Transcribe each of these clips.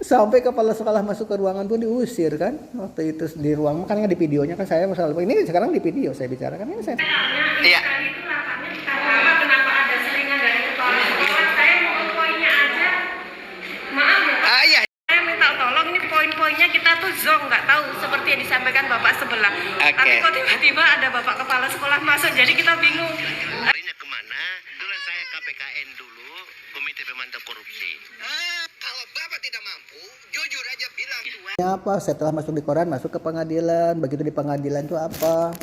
Sampai kepala sekolah masuk ke ruangan pun diusir kan. Waktu itu di ruang, kan di videonya kan saya masalah ini sekarang di video saya bicarakan ini saya. Iya. Kenapa ada selingan dari kepala sekolah? Saya mau ke poinnya aja. Maaf ya. Iya. Saya minta tolong ini poin-poinnya kita tuh zong nggak tahu seperti yang disampaikan bapak sebelah. Tapi kok tiba-tiba ada bapak kepala sekolah masuk jadi kita bingung. Larinya kemana? Dulu saya KPKN dulu, Komite Pemantau Korupsi. Kalau bapak tidak mampu, jujur aja bilang. Apa setelah masuk di koran masuk ke pengadilan, begitu di pengadilan itu apa?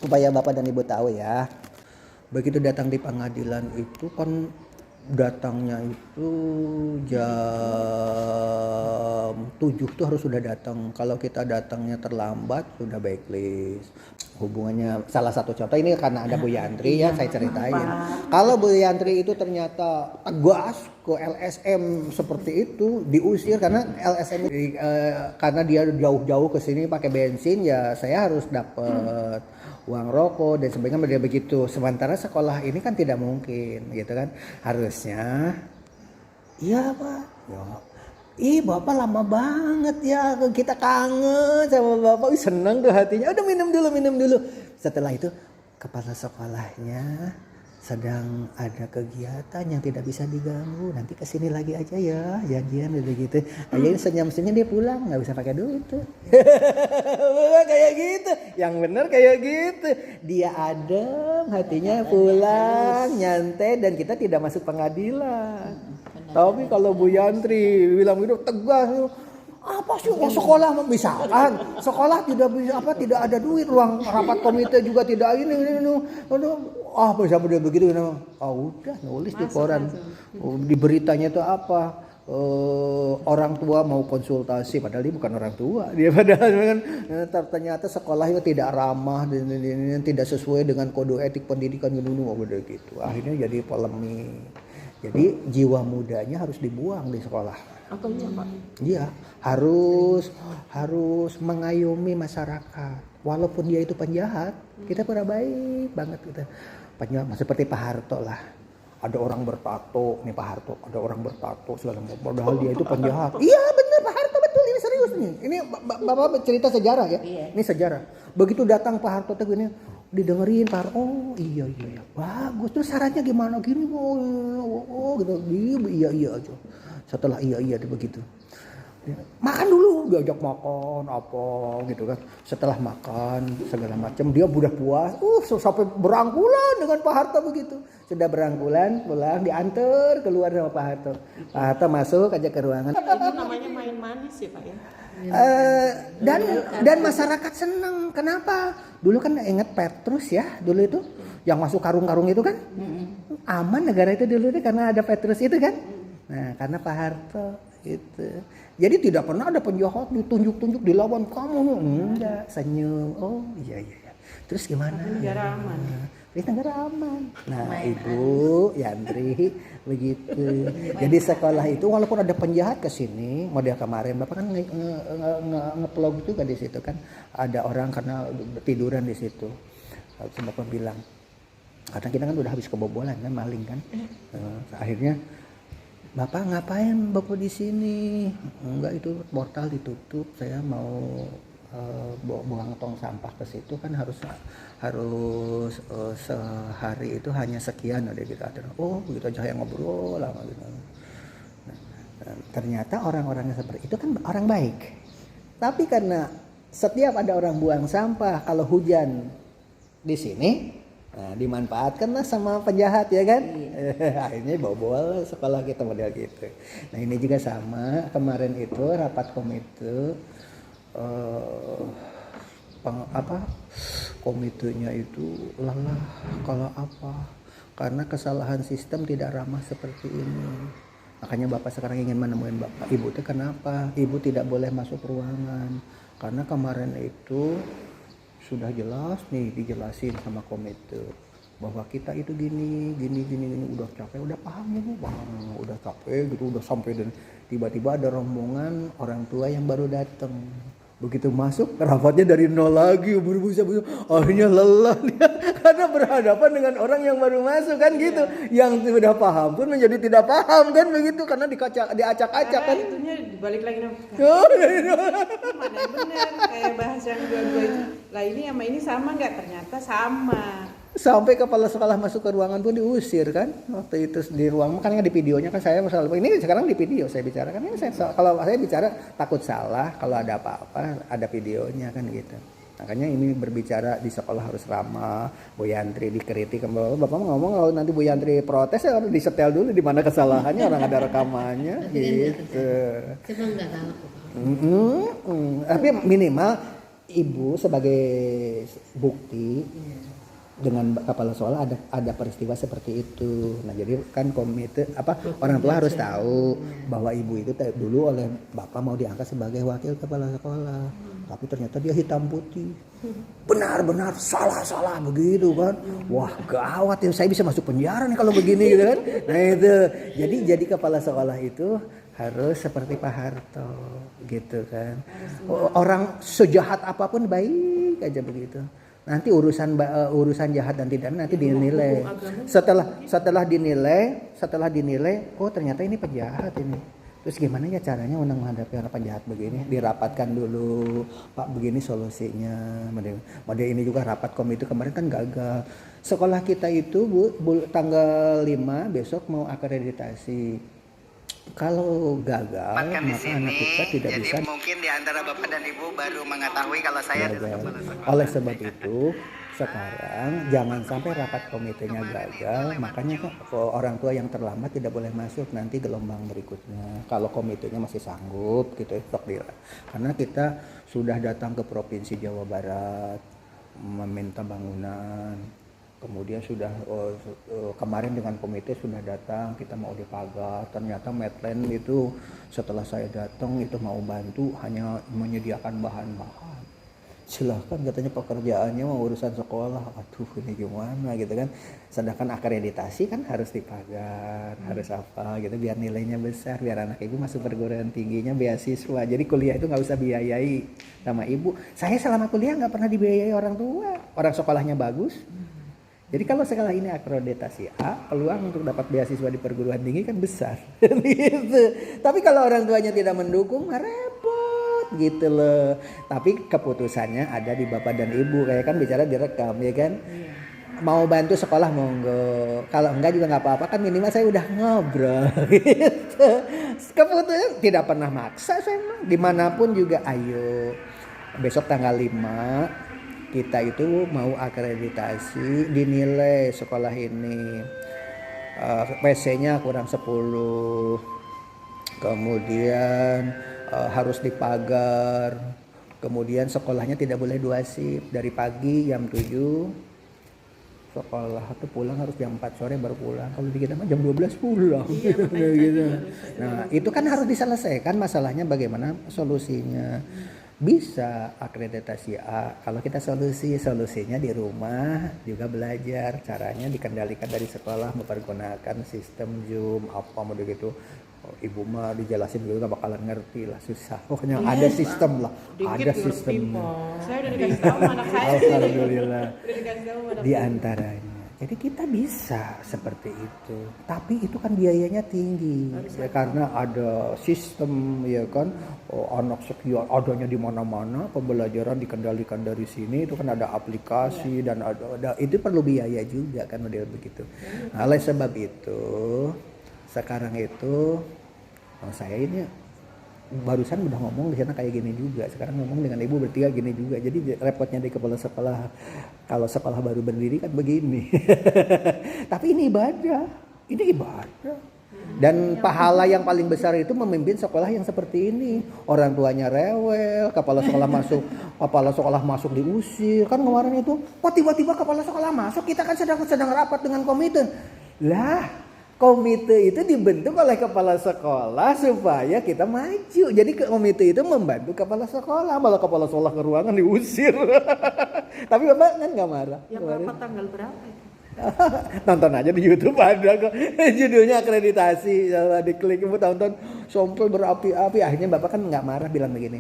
Supaya bapak dan ibu tahu ya. Begitu datang di pengadilan itu kan datangnya itu jam 7 tuh harus sudah datang. Kalau kita datangnya terlambat sudah blacklist. Hubungannya salah satu contoh ini karena ada Bu Yantri ya saya ceritain. Kalau Bu Yantri itu ternyata tegas ke LSM seperti itu diusir karena LSM karena dia jauh-jauh ke sini pakai bensin ya saya harus dapat uang rokok dan sebagainya begitu. Sementara sekolah ini kan tidak mungkin gitu kan. Harusnya iya Pak. Ya. Ih Bapak lama banget ya. Kita kangen sama Bapak. Senang tuh hatinya. Udah minum dulu. Setelah itu kepala sekolahnya sedang ada kegiatan yang tidak bisa diganggu. Nanti kesini lagi aja ya, janjian gitu. Aja senyum-senyum dia pulang, nggak bisa pakai duit tuh. Kayak gitu, yang bener kayak gitu. Dia adem, hatinya pulang, nyantai dan kita tidak masuk pengadilan. Tapi kalau Bu Yantri bilang gitu tegas. Apa sih sekolah misalkan sekolah tidak bisa tidak ada duit ruang rapat komite juga tidak ini bisa begitu udah nulis di koran di beritanya itu apa orang tua mau konsultasi padahal dia bukan orang tua dia padahal kan ternyata sekolah itu tidak ramah dan tidak sesuai dengan kode etik pendidikan gitu akhirnya jadi polemik jadi jiwa mudanya harus dibuang di sekolah. Apa iya Pak? Iya, harus mengayomi masyarakat. Walaupun dia itu penjahat, kita pernah baik banget kita. Penjahat seperti Pak Harto lah. Ada orang bertato, nih Pak Harto, ada orang bertato segala macam. Padahal dia itu penjahat. Iya benar Pak Harto betul ini serius nih. Ini Bapak cerita sejarah ya. Iya. Ini sejarah. Begitu datang Pak Harto tuh gini didengerin Pak. Oh iya bagus. Terus syaratnya gimana gini? Oh gitu. Iya aja. Setelah iya begitu. Makan dulu, diajak makan apa gitu kan. Setelah makan segala macam dia udah puas. Sampai berangkulan dengan Pak Harto begitu. Sudah berangkulan pulang diantar keluar sama Pak Harto. Pak Harto masuk aja ke ruangan. Itu namanya main manis ya Pak ya. Dan masyarakat senang. Kenapa? Dulu kan ingat Petrus ya, dulu itu yang masuk karung-karung itu kan. Aman negara itu dulu itu karena ada Petrus itu kan. Nah, karena Pak Harto itu. Jadi tidak pernah ada penjahat ditunjuk-tunjuk dilawan kamu. Enggak, senyum. Oh, iya. Terus gimana? Negara aman. Di negara aman. Nah, Ibu Yantri begitu. Jadi sekolah itu walaupun ada penjahat ke sini, model kemarin Bapak kan nge-vlog juga di situ kan. Ada orang karena tiduran di situ. Lalu Bapak bilang, karena kita kan udah habis kebobolan kan, maling kan. Akhirnya Bapak ngapain Bapak di sini? Enggak itu portal ditutup. Saya mau buang tong sampah ke situ kan harus sehari itu hanya sekian ada gitu. Oh begitu aja yang ngobrol lama gitu. Nah, ternyata orang-orang yang seperti itu kan orang baik. Tapi karena setiap ada orang buang sampah kalau hujan di sini. Nah, dimanfaatkanlah sama penjahat ya kan. Akhirnya bobol sekolah kita model gitu. Nah ini juga sama kemarin itu rapat komite komitenya itu lelah kalau apa karena kesalahan sistem tidak ramah seperti ini. Makanya Bapak sekarang ingin menemuin Bapak. Ibu itu kenapa? Ibu tidak boleh masuk ruangan karena kemarin itu sudah jelas nih dijelasin sama komite bahwa kita itu gini udah capek udah paham ya Bu Bang udah capek gitu udah sampai dan tiba-tiba ada rombongan orang tua yang baru datang Begitu masuk, rapatnya dari nol lagi, berbusa akhirnya lelah dia karena berhadapan dengan orang yang baru masuk kan gitu. Yang sudah paham pun menjadi tidak paham kan begitu karena diacak-acak kan. Itunya dibalik lagi nih. Oh, Mana yang benar? Kayak bahasa yang dua-dua itu. Lah ini sama ini sama nggak? Ternyata sama. sampai kepala sekolah masuk ke ruangan pun diusir kan waktu itu di ruang, makanya di videonya kan saya masalah ini sekarang di video saya bicara kan ini kalau saya bicara takut salah kalau ada apa-apa ada videonya kan gitu. Makanya ini berbicara di sekolah harus ramah. Bu Yantri dikritik, bapak ngomong kalau nanti Bu Yantri protes ya harus disetel dulu di mana kesalahannya orang ada rekamannya gitu. Cuma nggak tahu. Tapi minimal ibu sebagai bukti dengan kepala sekolah ada peristiwa seperti itu. Nah jadi kan komite orang tua harus tahu bahwa ibu itu dulu oleh bapak mau diangkat sebagai wakil kepala sekolah, tapi ternyata dia hitam putih, benar-benar salah begitu kan. Wah gawat ya, saya bisa masuk penjara nih kalau begini gitu kan. Nah itu jadi kepala sekolah itu harus seperti Pak Harto gitu kan. Orang sejahat apapun baik aja begitu. Nanti urusan jahat dan tidak nanti dinilai. Setelah dinilai, oh ternyata ini penjahat ini. Terus gimana ya caranya untuk menghadapi orang penjahat begini? Dirapatkan dulu, Pak begini solusinya. Model ini juga rapat komite kemarin kan gagal. Sekolah kita itu tanggal 5 besok mau akreditasi. Kalau gagal, maka anak kita tidak jadi bisa. mungkin di antara bapak dan ibu baru mengetahui kalau saya Oleh sebab itu, sekarang jangan sampai rapat komitenya gagal. Makanya orang tua yang terlambat tidak boleh masuk nanti gelombang berikutnya. Kalau komitenya masih sanggup, gitu karena kita sudah datang ke provinsi Jawa Barat meminta bangunan. Kemudian sudah kemarin dengan komite sudah datang, kita mau dipagar. Ternyata Medland itu setelah saya datang itu mau bantu hanya menyediakan bahan-bahan. Silahkan katanya pekerjaannya mau urusan sekolah. Aduh ini gimana gitu kan. Sedangkan akreditasi kan harus dipagar, harus apa gitu biar nilainya besar, biar anak ibu masuk perguruan tingginya beasiswa. Jadi kuliah itu nggak usah biayai sama ibu. Saya selama kuliah nggak pernah dibiayai orang tua. Orang sekolahnya bagus. Jadi kalau sekolah ini akreditasi A, peluang untuk dapat beasiswa di perguruan tinggi kan besar. Gitu. Tapi kalau orang tuanya tidak mendukung, repot gitu loh. Tapi keputusannya ada di bapak dan ibu, kayak kan bicara direkam ya kan. Mau bantu sekolah monggo. Kalau enggak juga nggak apa-apa kan minimal saya udah ngobrol. Gitu. Keputusan tidak pernah maksa saya dimanapun juga ayo. Besok tanggal 5 kita itu mau akreditasi, dinilai sekolah ini PC-nya kurang 10, kemudian harus dipagar, kemudian sekolahnya tidak boleh 2 shift, dari pagi jam 7 sekolah itu pulang harus jam 4 sore baru pulang, kalau di kita jam 12 pulang. Gitu. Nah itu kan harus diselesaikan masalahnya, bagaimana solusinya. Bisa akreditasi A, kalau kita solusinya di rumah juga belajar, caranya dikendalikan dari sekolah mempergunakan sistem Zoom apa model gitu. Ibu mah dijelasin dulu gak bakalan ngerti lah, susah. Pokoknya ada sistem lah, ada sistem. Saya udah dikasih tahu anak saya. Alhamdulillah. Udah dikasih tahu anak Di antaranya. Jadi kita bisa seperti itu, tapi itu kan biayanya tinggi ya, karena ada sistem ya kan, anak sekian adanya di mana-mana, pembelajaran dikendalikan dari sini, itu kan ada aplikasi dan ada itu perlu biaya juga kan model begitu. Nah, oleh sebab itu sekarang itu saya ini barusan udah ngomong di sana kayak gini juga, sekarang ngomong dengan ibu bertiga gini juga. Jadi repotnya di kepala sekolah kalau sekolah baru berdiri kan begini. Tapi ini ibadah dan pahala yang paling besar itu memimpin sekolah yang seperti ini. Orang tuanya rewel, kepala sekolah masuk diusir kan kemarin itu. Kok tiba-tiba kepala sekolah masuk, kita kan sedang rapat dengan komite lah. Komite itu dibentuk oleh kepala sekolah supaya kita maju. Jadi komite itu membantu kepala sekolah. Malah kepala sekolah ke ruangan diusir. Tapi bapak kan nggak marah. Yang rapat tanggal berapa? Tonton aja di YouTube ada kok. Judulnya akreditasi. Diklik ibu tonton sampai berapi-api. Akhirnya bapak kan nggak marah, bilang begini.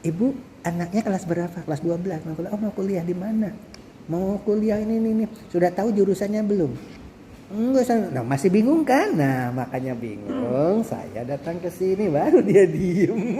Ibu anaknya kelas berapa? Kelas 12. Mau kuliah di mana? Mau kuliah ini. Sudah tahu jurusannya belum? Enggak, nah masih bingung kan? Nah makanya bingung, saya datang ke sini baru dia diem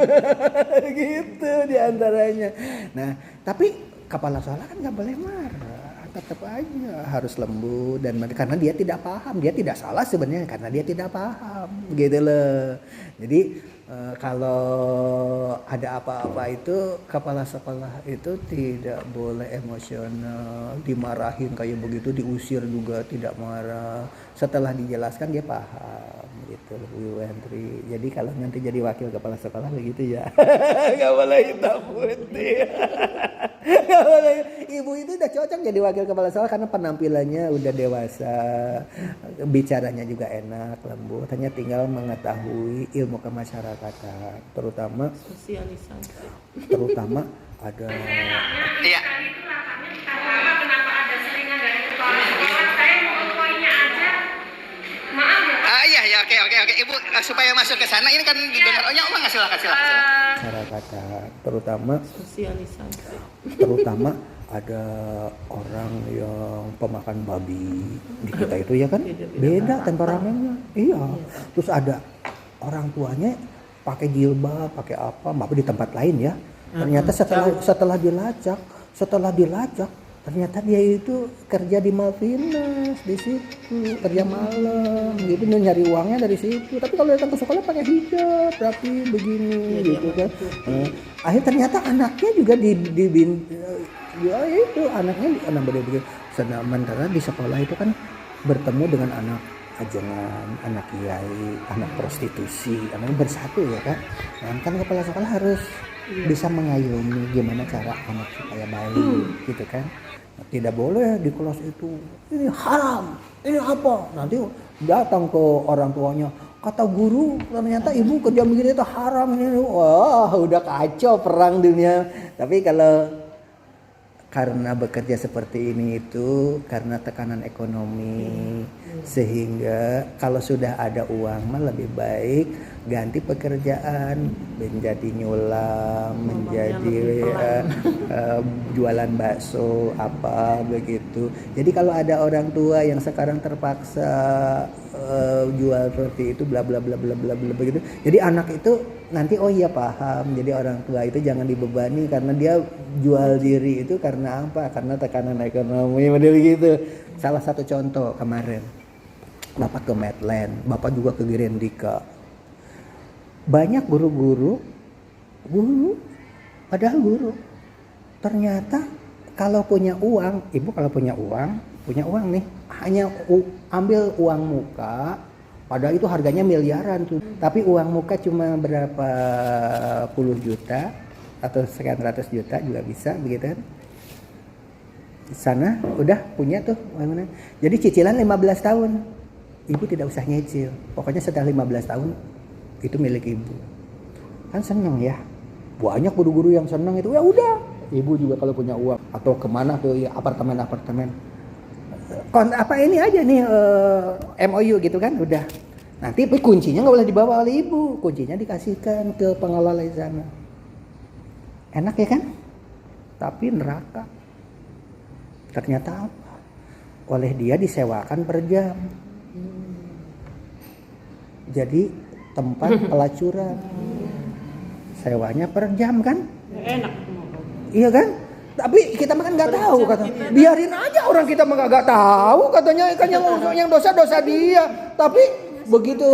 gitu diantaranya. Nah tapi kepala sekolah kan nggak boleh marah, tetap aja harus lembut dan karena dia tidak paham, dia tidak salah sebenarnya karena dia tidak paham gitu loh. Jadi kalau ada apa-apa itu kepala sekolah itu tidak boleh emosional, dimarahin kayak begitu, diusir juga tidak marah. Setelah dijelaskan dia paham gitu Bu Hendri. Jadi kalau nanti jadi wakil kepala sekolah begitu ya. Gak boleh hitam putih. Gak boleh. Ibu itu udah cocok jadi wakil kepala sekolah karena penampilannya udah dewasa, bicaranya juga enak, lembut. Hanya tinggal mengetahui ilmu kemasyarakatan, terutama Sosialisasi. terutama ada. Iya. Kenapa ada seringan dari kepala sekolah? Saya mau ke poinnya aja. Maaf ya. Iya, oke. Ibu supaya masuk ke sana ini kan didengar. Oh, ya, silakan. Masyarakat, terutama Sosialisasi. ada orang yang pemakan babi di kita itu ya kan beda temperamennya. Iya. Terus ada orang tuanya pakai jilbab, pakai apa, maaf di tempat lain ya. Ternyata setelah dilacak ternyata dia itu kerja di Malvinas di situ, kerja malam gitu, nyari uangnya dari situ. Tapi kalau datang ke sekolah pakai hijab rapi begini gitu kan. Akhirnya ternyata anaknya juga ya itu anaknya anak begitu. Sementara di sekolah itu kan bertemu dengan anak ajengan, anak kiai, anak prostitusi, anaknya bersatu ya kan. Dan kan kepala sekolah harus bisa mengayomi gimana cara anak supaya baik gitu kan. Tidak boleh di kelas itu ini haram, ini apa, nanti datang ke orang tuanya, kata guru ternyata ibu kerja begini itu haram ini. Wah udah kacau perang dunia. Tapi kalau karena bekerja seperti ini itu karena tekanan ekonomi, sehingga kalau sudah ada uang mah lebih baik ganti pekerjaan menjadi nyulam, menjadi jualan bakso apa begitu. Jadi kalau ada orang tua yang sekarang terpaksa jual seperti itu bla bla bla bla bla bla begitu. Jadi anak itu nanti oh iya paham. Jadi orang tua itu jangan dibebani karena dia jual diri itu karena apa? Karena tekanan ekonomi model gitu. Salah satu contoh kemarin Bapak ke Medland, Bapak juga ke Girendika. Banyak guru padahal guru. Ternyata kalau punya uang, ibu kalau punya uang nih, hanya ambil uang muka, padahal itu harganya miliaran tuh. Tapi uang muka cuma berapa puluh juta atau sekian ratus juta juga bisa begitu kan. Di sana udah punya tuh uangnya. Jadi cicilan 15 tahun. Ibu tidak usah nyicil. Pokoknya setelah 15 tahun itu milik ibu. Kan seneng ya. Banyak guru-guru yang seneng itu. Ya udah. Ibu juga kalau punya uang atau kemana tuh ya apartemen. Apa ini aja nih MOU gitu kan udah. Nanti kuncinya nggak boleh dibawa oleh ibu. Kuncinya dikasihkan ke pengelola di sana. Enak ya kan? Tapi neraka. Ternyata apa? Oleh dia disewakan per jam. Jadi tempat pelacuran. Sewanya per jam kan? Enak. Iya kan? Tapi kita makan nggak tahu kata. Biarin aja orang kita mah nggak tahu katanya kan yang dosa dia. Tapi begitu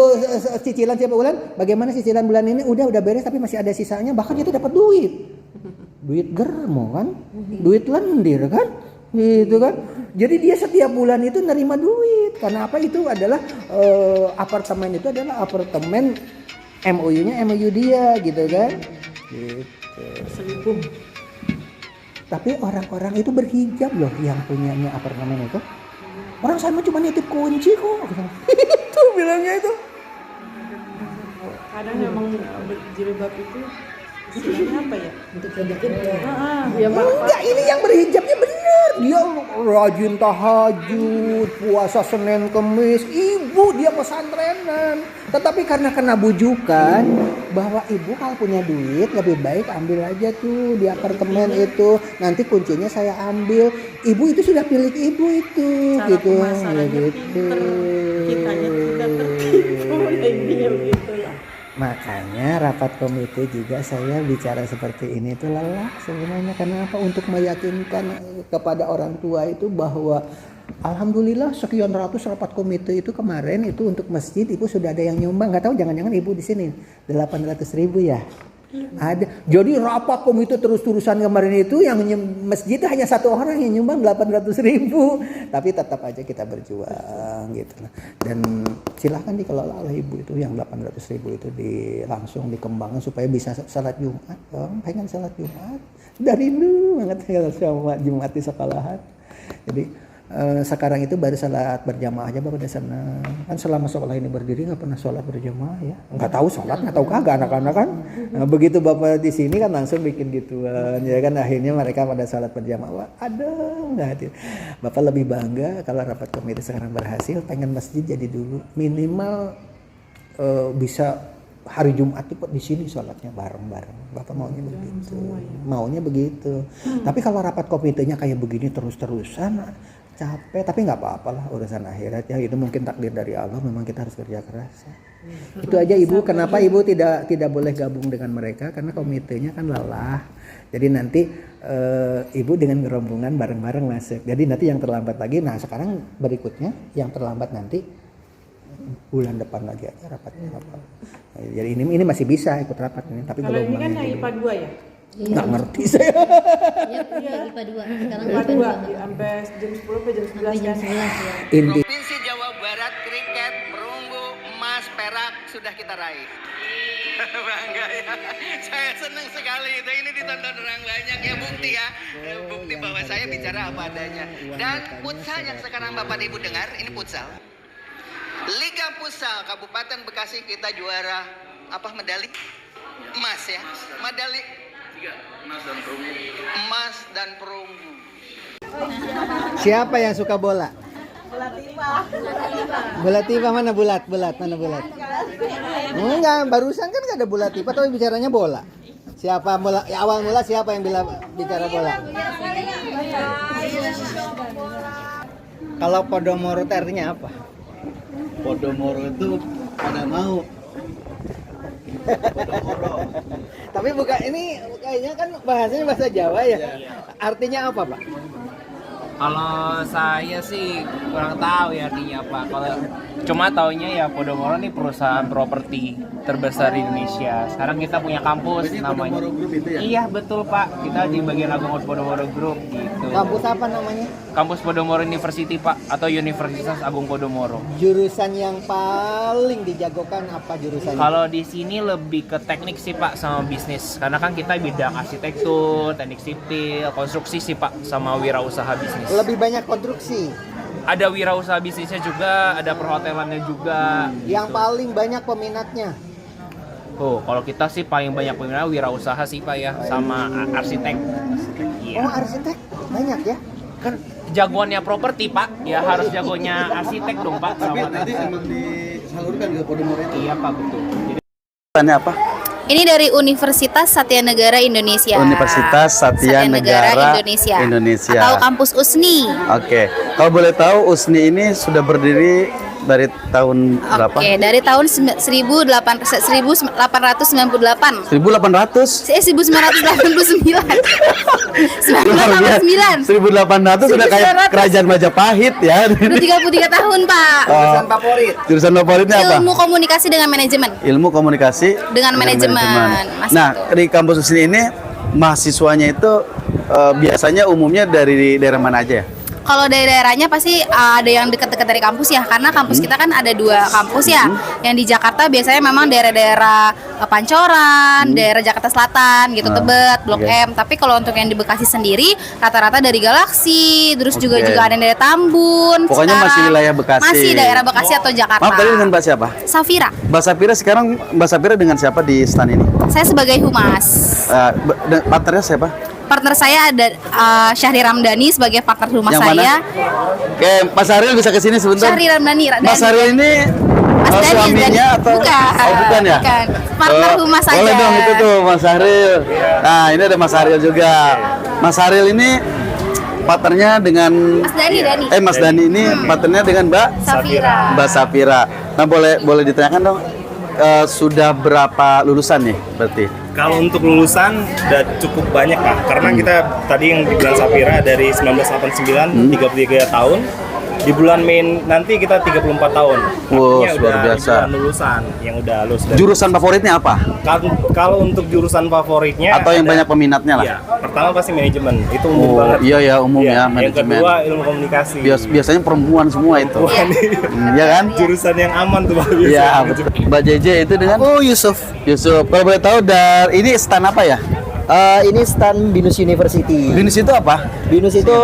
cicilan tiap bulan, bagaimana cicilan bulan ini udah beres tapi masih ada sisanya, bahkan itu dapat duit germo kan, duit lendir kan, gitu kan. Jadi dia setiap bulan itu nerima duit. Karena apa? Itu adalah apartemen itu adalah apartemen MOU-nya MOU dia gitu kan. Gitu. Selipum. Tapi orang-orang itu berhijab loh yang punyanya apartemen itu. Orang saya cuma nitip kunci kok. Itu bilangnya itu. Kadang memang jilbab itu istilahnya apa ya? Untuk kerja kerja. Ya, Enggak, ini yang berhijabnya benar. dia rajin tahajud, puasa Senin Kemis. Ibu dia pesantrenan. Tetapi karena kena bujukan bahwa ibu kalau punya duit lebih baik ambil aja tuh di apartemen itu. Nanti kuncinya saya ambil. Ibu itu sudah milik ibu itu. Cara Gitu. pemasarannya pinter. Kitanya tidak tertipu. Intinya begitu lah. Makanya rapat komite juga saya bicara seperti ini itu lelah sebenarnya. Kenapa? Untuk meyakinkan kepada orang tua itu bahwa alhamdulillah sekian ratus rapat komite itu kemarin itu untuk masjid ibu sudah ada yang nyumbang. Nggak tahu jangan-jangan ibu di sini 800.000 ya. Ada. Jadi rapat komite terus-terusan kemarin itu yang masjid hanya satu orang yang nyumbang 800.000. Tapi tetap aja kita berjuang gitu. Dan silahkan dikelola oleh ibu itu yang 800.000 itu langsung dikembangkan supaya bisa salat Jumat. Pengen salat Jumat dari dulu banget sama Jumat di sekolahan. Jadi sekarang itu baru salat berjamaah aja bapak udah senang. Kan selama sekolah ini berdiri nggak pernah sholat berjamaah ya. Nggak tahu sholat nggak tahu kagak anak-anak kan. Nah, begitu bapak di sini kan langsung bikin gituan. Ya kan akhirnya mereka pada sholat berjamaah. Wah, aduh nggak hadir. Bapak lebih bangga kalau rapat komite sekarang berhasil. Pengen masjid jadi dulu minimal bisa hari Jumat itu di sini sholatnya bareng-bareng. Bapak maunya begitu. Maunya begitu. Tapi kalau rapat komitenya kayak begini terus-terusan capek, tapi nggak apa-apa lah urusan akhirat ya, itu mungkin takdir dari Allah, memang kita harus kerja keras ya. Itu aja ibu, kenapa ibu tidak boleh gabung dengan mereka karena komitenya kan lelah. Jadi nanti ibu dengan rombongan bareng-bareng masuk. Jadi nanti yang terlambat lagi, nah sekarang berikutnya yang terlambat nanti bulan depan lagi aja rapatnya apa. Jadi ini masih bisa ikut rapat ini, tapi Kalau ini kan yang dulu. IPA 2 ya? Nggak ngerti saya. Iya, IPA 2. Sekarang IPA IPA 2 sampai jam 10 sampai jam 11 sampai jam kan? 11 ya. Inti Provinsi Jawa Barat kriket, perunggu, emas, perak sudah kita raih. Bangga ya. Saya senang sekali itu. Ini ditonton orang banyak ya, bukti ya. Bukti bahwa saya bicara apa adanya. Dan futsal yang sekarang Bapak Ibu dengar, ini futsal. Liga Futsal Kabupaten Bekasi kita juara apa medali? Emas ya. Medali emas dan perunggu. siapa yang suka bola? Bola tipa mana bulat mana bulat? Enggak, barusan kan gak ada bola tipa tapi bicaranya bola. Siapa bola? Ya, awal mula siapa yang bicara bola? Kalau Podomoro itu artinya apa? Podomoro itu pada mau. Tapi bukan ini kayaknya kan bahasanya bahasa Jawa ya. Artinya apa, Pak? Kalau saya sih kurang tahu ya artinya apa. Kalau cuma taunya ya Podomoro nih perusahaan properti terbesar di Indonesia. Sekarang kita punya kampus Ini namanya. Podomoro Group itu ya? Iya betul Pak. Kita di bagian Agung Podomoro Group gitu. Kampus apa namanya? Kampus Podomoro University Pak atau Universitas Agung Podomoro. Jurusan yang paling dijagokan apa jurusannya? Kalau di sini lebih ke teknik sih Pak sama bisnis. Karena kan kita bidang arsitektur, teknik sipil, konstruksi sih Pak sama wirausaha bisnis. Lebih banyak konstruksi. Ada wirausaha bisnisnya juga, ada perhotelannya juga. Yang paling banyak peminatnya. Oh, kalau kita sih paling banyak peminat wirausaha sih Pak ya, sama arsitek. Iya. Oh, arsitek banyak ya? Kan jagoannya properti Pak, ya harus jagonya arsitek dong Pak. Tapi Sama nanti emang disalurkan ke Podomoro itu. Iya Pak betul. Jadi Tanya apa? Ini dari Universitas Satya Negara Indonesia. Universitas Satya Negara Indonesia. Atau kampus USNI. Oke. Kalau boleh tahu USNI ini sudah berdiri dari tahun berapa? Oke, dari tahun 1898. 1800. 1989. 1800 sudah kayak 1900. kerajaan Majapahit ya. Udah 33 tahun, Pak. Jurusan favorit. Jurusan favoritnya apa? Ilmu komunikasi dengan manajemen. Ilmu komunikasi Dengan manajemen. Mas Nah, itu. di kampus USNI ini mahasiswanya itu biasanya umumnya dari daerah mana aja ya? Kalau dari daerahnya pasti ada yang dekat-dekat dari kampus ya, karena kampus kita kan ada 2 kampus ya. Yang di Jakarta biasanya memang daerah-daerah Pancoran, daerah Jakarta Selatan gitu, Tebet, Blok oke. M. Tapi kalau untuk yang di Bekasi sendiri rata-rata dari Galaksi, terus juga Oke. ada yang dari Tambun. Pokoknya sekarang. masih wilayah Bekasi. Masih daerah Bekasi atau Jakarta. Maaf, tadi dengan Mbak siapa? Safira. Mbak Sapira sekarang Mbak Sapira dengan siapa di stan ini? Saya sebagai humas. Partnernya siapa? partner saya ada Syahri Ramdhani sebagai partner rumah Yang saya. Oke, Mas Ariel bisa ke sini sebentar. Syahri Ramdhani. Mas Ariel ini Mas Dani, suaminya atau bukan. Oh, bukan ya? Bukan. Partner rumah saja. Boleh dong itu tuh Mas Ariel. Nah, ini ada Mas Ariel juga. Mas Ariel ini partnernya dengan Mas Dani. Mas Dani ini partnernya dengan Mbak Safira. Mbak Safira. Nah, boleh ditanyakan dong sudah berapa lulusan nih berarti? Kalau untuk lulusan udah cukup banyak Pak, karena kita tadi yang dibilang Safira dari 1989 33 tahun. Di bulan Mei nanti kita 34 tahun. Wow, Artinya luar biasa. ribuan lulusan yang udah lulus. Jurusan favoritnya apa? Kalau untuk jurusan favoritnya Atau yang ada- banyak peminatnya lah? Iya, pertama pasti manajemen, itu umum Oh, banget. iya ya umum ya Yang manajemen. kedua ilmu komunikasi. Biasanya perempuan semua itu. Iya kan? Jurusan yang aman tuh Pak. Iya, betul. Mbak JJ itu dengan Yusuf. Yusuf. Kalau boleh tahu ini stand apa ya? Ini stand Binus University. Binus itu apa? Binus itu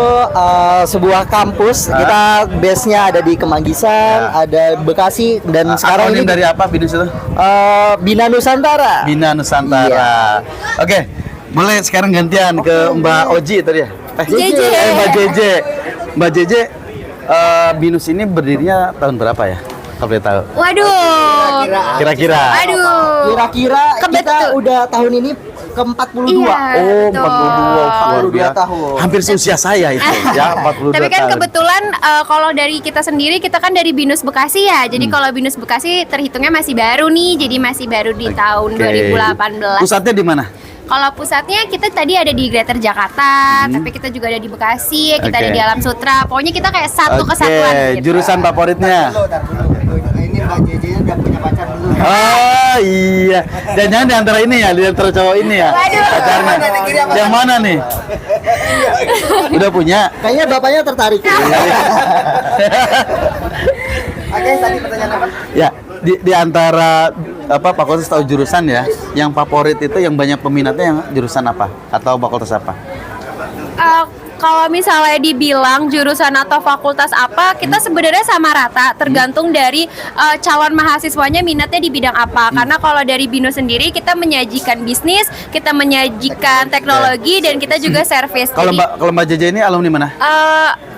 sebuah kampus. Kita base-nya ada di Kemanggisan, ada Bekasi, dan sekarang Akronim ini dari apa Binus itu? Bina Nusantara. Bina Nusantara. Oke, boleh sekarang gantian ke Mbak Oji tadi ya? JJ. Mbak JJ. Mbak JJ, Binus ini berdirinya tahun berapa ya? Kalau boleh tahu. Waduh. Kira-kira. Aduh. Kira-kira kita Kebetul. udah tahun ini ke-42. Iya, Oh, betul. 42 luar 42 biasa. tahun. Hampir seusia saya itu, ya 42 Tapi kan tahun. kebetulan kalau dari kita sendiri, kita kan dari Binus Bekasi ya. Jadi kalau Binus Bekasi terhitungnya masih baru nih. Jadi masih baru di tahun Oke. 2018. Pusatnya di mana? Kalau pusatnya kita tadi ada di Greater Jakarta, tapi kita juga ada di Bekasi, kita ada Oke. di Alam Sutra. Pokoknya kita kayak satu Oke, kesatuan gitu. jurusan favoritnya. Ini Mbak JJ udah punya pacar dulu. Oh iya, jangan-jangan di antara ini ya, di antara cowok ini ya, Waduh. pacarnya. Yang mana nih? Udah punya? Kayaknya bapaknya tertarik. Oke, tadi pertanyaan apa? Ya, di antara fakultas atau jurusan ya, yang favorit itu yang banyak peminatnya yang jurusan apa? Atau fakultas apa? Kalau misalnya dibilang jurusan atau fakultas apa, kita sebenarnya sama rata, tergantung dari calon mahasiswanya minatnya di bidang apa. Karena kalau dari Binus sendiri kita menyajikan bisnis, kita menyajikan teknologi, dan kita juga servis. Kalau Mbak JJ ini alumni mana?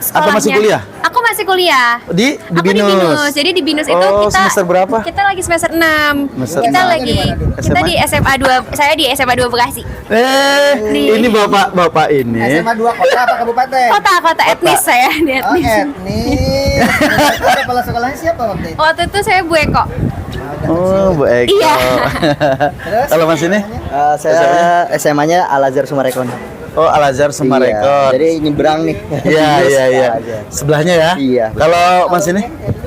Atau masih sekolahnya- kuliah? Aku masih kuliah. Di Aku di Binus. Binus. Jadi di Binus itu Oh, kita semester berapa? Kita lagi semester 6. Semester Kita 6. lagi kita di SMA 2. Saya di SMA 2 Bekasi. Ini bapak ini. SMA 2 kota apa kabupaten? Kota etnis saya di Oh, etnis. etnis. Kepala sekolahnya siapa waktu itu? Waktu itu saya Bu Eko. Oh, Bu Eko. Iya. Kalau Mas ini? Saya SMA-nya Al Azhar Sumarekon. Oh, Al Azhar Sumarekon. Iya, jadi nyebrang nih. Iya, Binus, iya, iya. Al Azhar. Sebelahnya ya? Iya. Kalau Mas ini?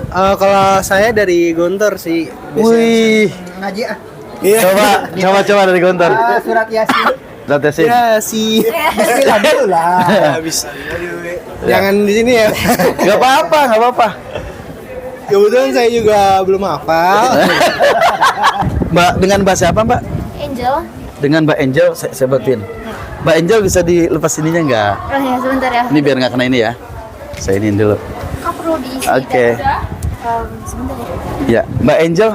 Kalau saya dari Gontor sih. Wih. Ngaji ah. Coba dari Gontor. Surat Yasin. Lihat ya sih. Ya sih. Bismillah dulu lah. Habis. Jangan di sini ya. Gak apa-apa. Kebetulan saya juga belum hafal. Mbak, dengan Mbak siapa Mbak? Angel. Dengan Mbak Angel, saya bantuin. Mbak Angel bisa dilepas ininya nggak? Oh ya, sebentar ya. Ini biar nggak kena ini ya. Saya iniin dulu. Kok perlu diisi Oke. data? Sebentar ya. Ya, Mbak Angel,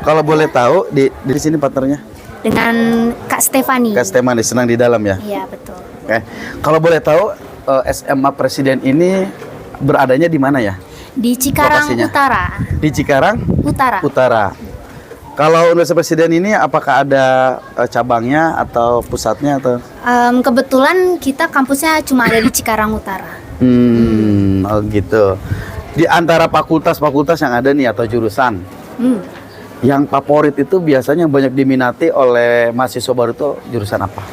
kalau boleh tahu di sini partnernya? Dengan Kak Stefani. Kak Stefani senang di dalam ya. Iya, betul. Oke. Kalau boleh tahu SMA Presiden ini beradanya di mana ya? Di Cikarang Lokasinya? Utara. Di Cikarang Utara. Utara. Kalau Universitas Presiden ini apakah ada cabangnya atau pusatnya atau? Kebetulan kita kampusnya cuma ada di Cikarang Utara. Oh gitu. Di antara fakultas-fakultas yang ada nih atau jurusan, yang favorit itu biasanya banyak diminati oleh mahasiswa baru itu jurusan apa?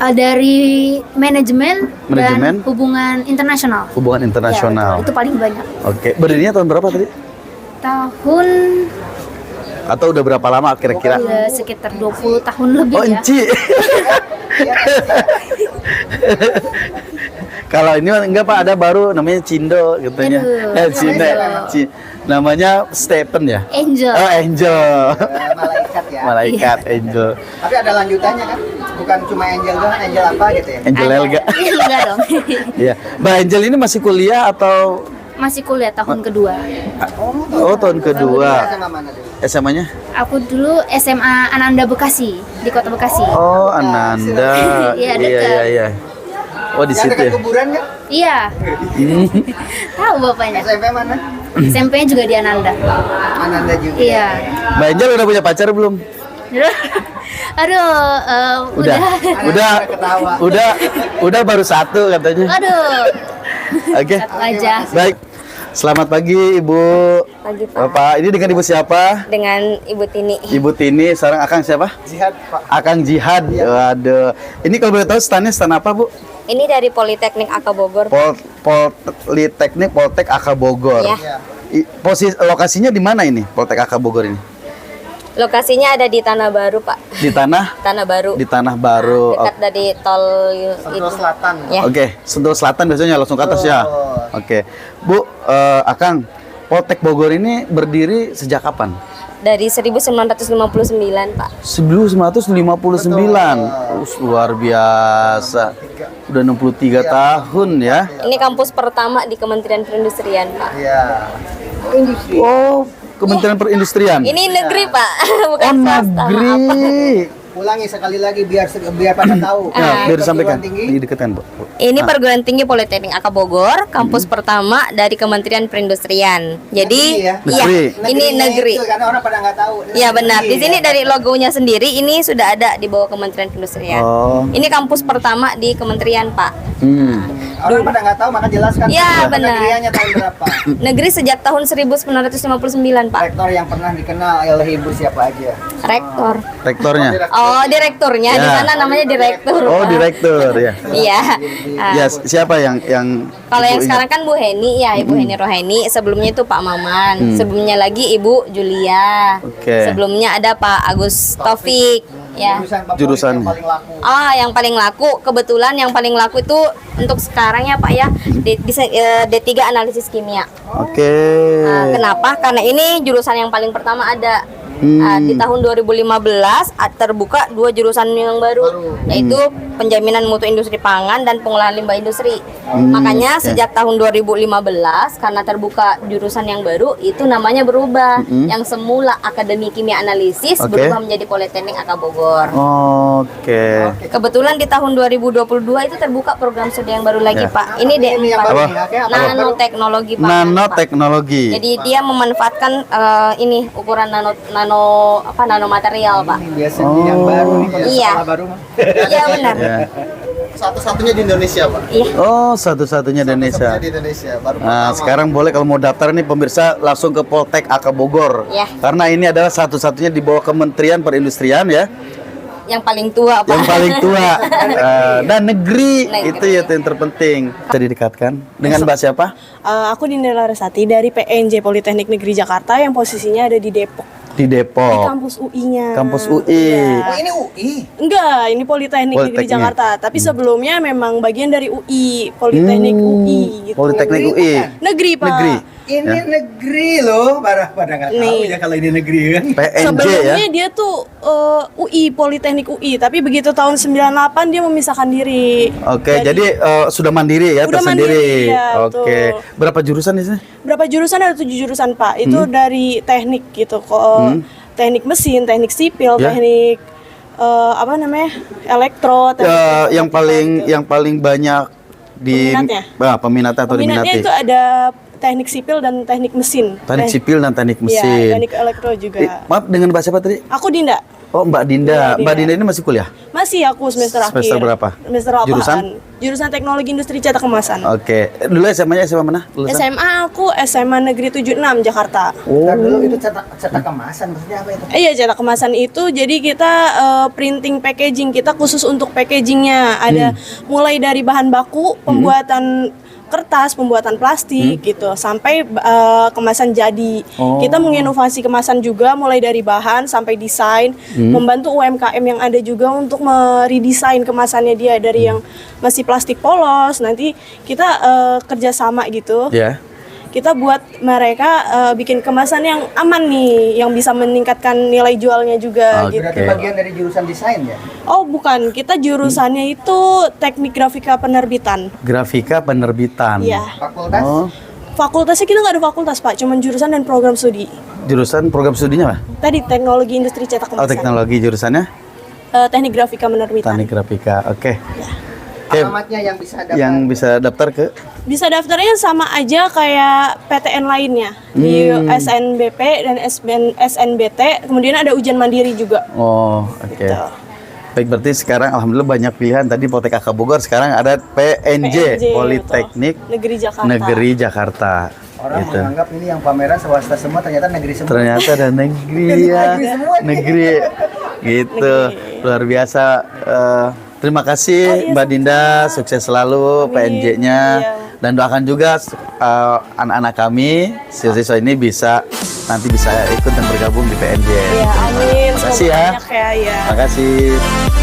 Dari manajemen Manajemen? dan hubungan internasional. Hubungan internasional. Ya, betul. Itu paling banyak. Oke, berdirinya tahun berapa tadi? Tahun Atau udah berapa lama kira-kira? ya, sekitar 20 tahun lebih Oh, ya. Enci. Kalau ini enggak Pak, ada baru namanya Cindo katanya. Aduh, Cindo. Namanya Stephen ya? Angel. Oh, Angel. Malaikat ya. Malaikat Angel. Tapi ada lanjutannya kan? Bukan cuma angel doang, angel apa gitu ya? Angel Ada. Elga. Enggak dong. Iya. Mbak Angel ini masih kuliah atau masih kuliah tahun kedua. Oh, tahun kedua. SMA mana dulu? SMA-nya? Aku dulu SMA Ananda Bekasi di Kota Bekasi. Oh, Ananda. Iya, Iya, dekat. iya, iya. Oh, di Yang situ dekat ya. kuburan kan? Iya, tahu bapaknya. SMP mana? SMP-nya juga di Ananda. Ananda juga. Iya. Mbak Angel udah punya pacar belum? Aduh, Udah. Udah baru satu katanya. Aduh. Oke. Satu aja. Baik. Selamat pagi Ibu. Pagi, Pak. Bapak, ini dengan Ibu siapa? Dengan Ibu Tini. Ibu Tini, sekarang Akang siapa? Jihad, Pak. Akang Jihad. Waduh. Ini kalau boleh tahu stand apa, Bu? Ini dari Politeknik AK Bogor. Politeknik Poltek AK Bogor. Ya. Posisi lokasinya di mana ini? Poltek AK Bogor ini? Lokasinya ada di Tanah Baru, Pak. Di Tanah Baru. Di Tanah Baru. Dekat dari tol itu. Selatan. Ya. Oke, Sentul Selatan biasanya langsung ke atas ya. Oke. Bu, Akang, Poltek Bogor ini berdiri sejak kapan? Dari 1959, Pak. 1959. Luar biasa. Udah 63 tahun ya. Ini kampus pertama di Kementerian Perindustrian, Pak. Iya. Oh, Kementerian Perindustrian. Ini negeri, Pak. Bukan Oh, swasta. negeri. Ulangi sekali lagi biar pada tahu. Ya, biar disampaikan. Perguruan tinggi. Didekatkan, Bu. Ini perguruan tinggi Politeknik AK Bogor, kampus pertama dari Kementerian Perindustrian. Jadi, Negeri ya? iya, Negeri. ini Negerinya negeri. itu, karena orang pada nggak tahu. Iya benar. Di Negeri, sini ya. dari logonya sendiri ini sudah ada di bawah Kementerian Perindustrian. Oh. Ini kampus pertama di kementerian, Pak. Orang pada nggak tahu maka jelaskan. Iya, benar. Negerianya tahun berapa? Negeri sejak tahun 1959, Pak. Rektor yang pernah dikenal oleh Ibu siapa aja? Rektor. Rektornya. Oh, direkturnya di Ya. sana namanya direktur. Oh, Pak. direktur ya. Iya. Ah. Ya, siapa yang Kalau yang Ibu sekarang ingat? kan Bu Heni ya, Ibu Heni Roheni. Sebelumnya itu Pak Maman. Sebelumnya lagi Ibu Julia. Oke. Sebelumnya ada Pak Agus Taufik. Ya. Jurusan. yang paling laku. Yang paling laku, kebetulan yang paling laku itu untuk sekarang ya Pak ya, D3 analisis kimia. Oke. Kenapa? Karena ini jurusan yang paling pertama ada. Di tahun 2015 terbuka 2 jurusan yang baru, yaitu penjaminan mutu industri pangan dan pengolahan limbah industri. Makanya sejak tahun 2015 karena terbuka jurusan yang baru itu namanya berubah. Yang semula Akademi Kimia Analisis berubah menjadi Politeknik AK Bogor. Oke. Kebetulan di tahun 2022 itu terbuka program studi yang baru lagi, Pak. Ini D4. Apa? Nanoteknologi pangan, Pak. Nanoteknologi. Jadi dia memanfaatkan ini ukuran nanomaterial, Pak. Biasanya yang baru nih. Iya. Sekolah baru mah. Iya benar. Ya. Satu-satunya di Indonesia, Pak. Iya. Oh, satu-satunya di Indonesia. Di Indonesia baru Nah, sekarang boleh kalau mau daftar nih pemirsa langsung ke Poltek AK Bogor. Ya. Karena ini adalah satu-satunya di bawah Kementerian Perindustrian ya. Yang paling tua, Pak. Yang paling tua. Dan negeri, Negeri. itu ya yang terpenting. Tadi didekatkan dengan Mbak siapa? Aku Dinda Larasati dari PNJ Politeknik Negeri Jakarta yang posisinya ada di Depok. Di Depok. Di kampus UI-nya. Kampus UI. Iya. Oh, ini UI. Enggak, ini Politeknik Negeri Politeknik. Jakarta. Tapi sebelumnya memang bagian dari UI, Politeknik UI gitu. Politeknik UI. Negeri, Pak. Negeri. Ini negeri loh, pada nggak tahu Nih. ya kalau ini negeri kan. PNJ ya. Sebelumnya dia tuh UI, Politeknik UI. Tapi begitu tahun 98 dia memisahkan diri. Oke, jadi sudah mandiri ya, Udah tersendiri. mandiri, ya, Oke. betul. Berapa jurusan di sini? Berapa jurusan? Ada 7 jurusan, Pak. Itu dari teknik gitu kok. Teknik mesin, teknik sipil, Ya. teknik elektro, teknik yang paling banyak di Peminatnya? peminatnya atau peminatnya diminati? itu ada teknik sipil dan teknik mesin. Teknik sipil dan teknik Iya, mesin. teknik elektro juga. Maaf, dengan Mbak siapa tadi? Aku Dinda. Oh, Mbak Dinda. Iya, Mbak Dinda. Dinda ini masih kuliah? Masih aku semester akhir. Semester berapa? Semester 8. Jurusan? Jurusan Teknologi Industri Cetak Kemasan. Oke. Dulu SMA-nya SMA mana? Lulusan? SMA aku SMA Negeri 76 Jakarta. Ntar dulu itu cetak kemasan maksudnya apa itu? Iya, cetak kemasan itu jadi kita printing packaging, kita khusus untuk packagingnya. Ada mulai dari bahan baku, pembuatan kertas, pembuatan plastik gitu, sampai kemasan jadi. Kita menginovasi kemasan juga mulai dari bahan sampai desain, membantu UMKM yang ada juga untuk meredesain kemasannya dia dari yang masih plastik polos. Nanti kita kerjasama gitu. Ya. Kita buat mereka bikin kemasan yang aman nih, yang bisa meningkatkan nilai jualnya juga gitu. Berarti bagian dari jurusan desain ya? Oh bukan, kita jurusannya itu teknik grafika penerbitan. Grafika penerbitan. Iya. Fakultas? Oh. Fakultasnya kita nggak ada fakultas Pak, cuman jurusan dan program studi. Jurusan program studinya apa? Tadi teknologi industri cetak Oh, kemasan. teknologi jurusannya? Teknik grafika penerbitan. Teknik grafika. Oke. Alamatnya yang bisa daftar. Yang bisa daftar ke? Bisa daftarnya sama aja kayak PTN lainnya di SNBP dan SNBT. Kemudian ada ujian mandiri juga. Oh, oke. Baik, berarti sekarang alhamdulillah banyak pilihan. Tadi Politek AK Bogor, sekarang ada PNJ, Politeknik Negeri Jakarta. Negeri Jakarta. Orang Gitu. menganggap ini yang pameran swasta semua, ternyata negeri semua. Ternyata ada negeri ya, negeri gitu, luar biasa. Terima kasih Mbak Dinda, sukses selalu PNJ-nya, dan doakan juga anak-anak kami siswa ini nanti bisa ikut dan bergabung di PNJ. Ya, amin. Terima kasih ya. Semoga banyak ya. Terima kasih.